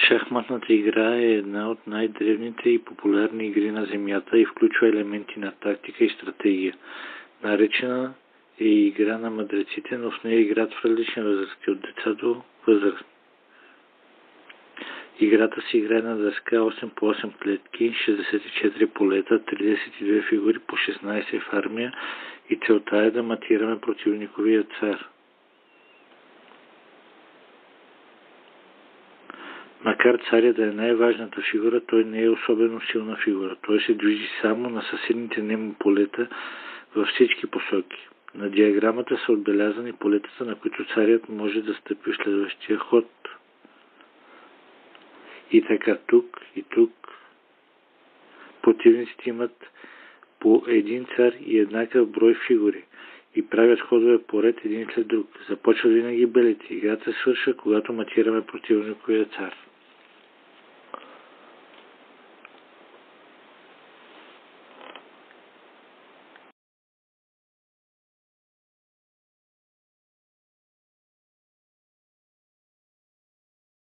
Шахматната игра е една от най-древните и популярни игри на Земята и включва елементи на тактика и стратегия. Наречена е и игра на мъдреците, но в нея играят в различни възрасти, от деца до възраст. Играта се играе на дъска 8 по 8 клетки, 64 полета, 32 фигури по 16 в армия и целта е да матираме противниковия цар. Макар царят да е най-важната фигура, той не е особено силна фигура. Той се движи само на съседните нему полета във всички посоки. На диаграмата са отбелязани полетата, на които царят може да стъпи в следващия ход. И така тук и тук. Противниците имат по един цар и еднакъв брой фигури и правят ходове поред един след друг. Започват винаги белите. Играта свършва, когато матираме противниковия цар.